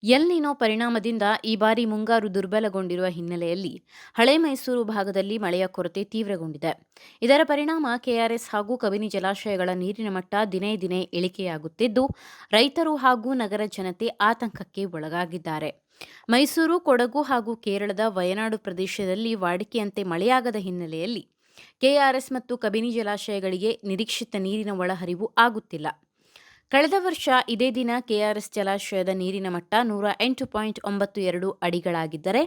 L ನಿನೋ ಪರಿಣಾಮದಿಂದ ಈ ಬಾರಿ ಮುಂಗಾರು ದುರ್ಬಲಗೊಂಡಿರುವ ಹಿನ್ನೆಲೆಯಲ್ಲಿ ಹಳೆ ಮೈಸೂರು ಭಾಗದಲ್ಲಿ ಮಳೆಯ ಕೊರತೆ ತೀವ್ರಗೊಂಡಿದೆ. ಇದರ ಪರಿಣಾಮ ಕೆಆರ್ಎಸ್ ಹಾಗೂ ಕಬಿನಿ ಜಲಾಶಯಗಳ ನೀರಿನ ಮಟ್ಟ ದಿನೇ ದಿನೇ ಇಳಿಕೆಯಾಗುತ್ತಿದ್ದು, ರೈತರು ಹಾಗೂ ನಗರ ಜನತೆ ಆತಂಕಕ್ಕೆ ಒಳಗಾಗಿದ್ದಾರೆ. ಮೈಸೂರು, ಕೊಡಗು ಹಾಗೂ ಕೇರಳದ ವಯನಾಡು ಪ್ರದೇಶದಲ್ಲಿ ವಾಡಿಕೆಯಂತೆ ಮಳೆಯಾಗದ ಹಿನ್ನೆಲೆಯಲ್ಲಿ ಕೆಆರ್ಎಸ್ ಮತ್ತು ಕಬಿನಿ ಜಲಾಶಯಗಳಿಗೆ ನಿರೀಕ್ಷಿತ ನೀರಿನ ಒಳಹರಿವು ಆಗುತ್ತಿಲ್ಲ. ಕಳೆದ ವರ್ಷ ಇದೇ ದಿನ ಕೆಆರ್ಎಸ್ ಜಲಾಶಯದ ನೀರಿನ ಮಟ್ಟ 108.92 ಅಡಿಗಳಾಗಿದ್ದರೆ,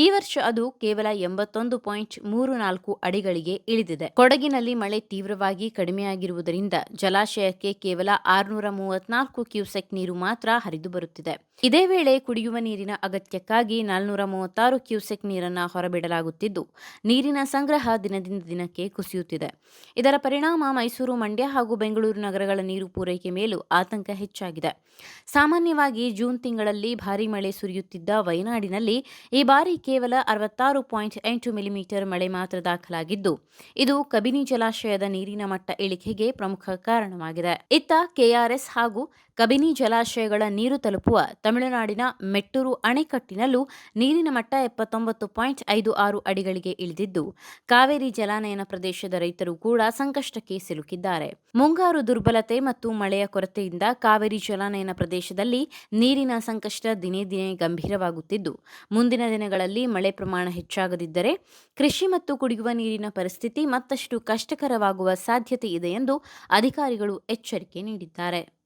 ಈ ವರ್ಷ ಅದು ಕೇವಲ 81.34 ಅಡಿಗಳಿಗೆ ಇಳಿದಿದೆ. ಕೊಡಗಿನಲ್ಲಿ ಮಳೆ ತೀವ್ರವಾಗಿ ಕಡಿಮೆಯಾಗಿರುವುದರಿಂದ ಜಲಾಶಯಕ್ಕೆ ಕೇವಲ 634 ಕ್ಯೂಸೆಕ್ ನೀರು ಮಾತ್ರ ಹರಿದು ಬರುತ್ತಿದೆ. ಇದೇ ವೇಳೆ ಕುಡಿಯುವ ನೀರಿನ ಅಗತ್ಯಕ್ಕಾಗಿ 436 ಕ್ಯೂಸೆಕ್ ನೀರನ್ನು ಹೊರಬಿಡಲಾಗುತ್ತಿದ್ದು, ನೀರಿನ ಸಂಗ್ರಹ ದಿನದಿಂದ ದಿನಕ್ಕೆ ಕುಸಿಯುತ್ತಿದೆ. ಇದರ ಪರಿಣಾಮ ಮೈಸೂರು, ಮಂಡ್ಯ ಹಾಗೂ ಬೆಂಗಳೂರು ನಗರಗಳ ನೀರು ಪೂರೈಕೆ ಮೇಲೂ ಆತಂಕ ಹೆಚ್ಚಾಗಿದೆ. ಸಾಮಾನ್ಯವಾಗಿ ಜೂನ್ ತಿಂಗಳಲ್ಲಿ ಭಾರೀ ಮಳೆ ಸುರಿಯುತ್ತಿದ್ದ ವಯನಾಡಿನಲ್ಲಿ ಈ ಬಾರಿ ಕೇವಲ 66.8 ಮಿಲಿಮೀಟರ್ ಮಳೆ ಮಾತ್ರ ದಾಖಲಾಗಿದ್ದು, ಇದು ಕಬಿನಿ ಜಲಾಶಯದ ನೀರಿನ ಮಟ್ಟ ಇಳಿಕೆಗೆ ಪ್ರಮುಖ ಕಾರಣವಾಗಿದೆ. ಇತ್ತ ಕೆಆರ್ಎಸ್ ಹಾಗೂ ಕಬಿನಿ ಜಲಾಶಯಗಳ ನೀರು ತಲುಪುವ ತಮಿಳುನಾಡಿನ ಮೆಟ್ಟೂರು ಅಣೆಕಟ್ಟಿನಲ್ಲೂ ನೀರಿನ ಮಟ್ಟ 79.56 ಅಡಿಗಳಿಗೆ ಇಳಿದಿದ್ದು, ಕಾವೇರಿ ಜಲಾನಯನ ಪ್ರದೇಶದ ರೈತರು ಕೂಡ ಸಂಕಷ್ಟಕ್ಕೆ ಸಿಲುಕಿದ್ದಾರೆ. ಮುಂಗಾರು ದುರ್ಬಲತೆ ಮತ್ತು ಮಳೆಯ ಕೊರತೆಯಿಂದ ಕಾವೇರಿ ಜಲಾನಯನ ಪ್ರದೇಶದಲ್ಲಿ ನೀರಿನ ಸಂಕಷ್ಟ ದಿನೇ ದಿನೇ ಗಂಭೀರವಾಗುತ್ತಿದ್ದು, ಮುಂದಿನ ದಿನಗಳಲ್ಲಿ ಮಳೆ ಪ್ರಮಾಣ ಹೆಚ್ಚಾಗದಿದ್ದರೆ ಕೃಷಿ ಮತ್ತು ಕುಡಿಯುವ ನೀರಿನ ಪರಿಸ್ಥಿತಿ ಮತ್ತಷ್ಟು ಕಷ್ಟಕರವಾಗುವ ಸಾಧ್ಯತೆ ಇದೆ ಎಂದು ಅಧಿಕಾರಿಗಳು ಎಚ್ಚರಿಕೆ ನೀಡಿದ್ದಾರೆ.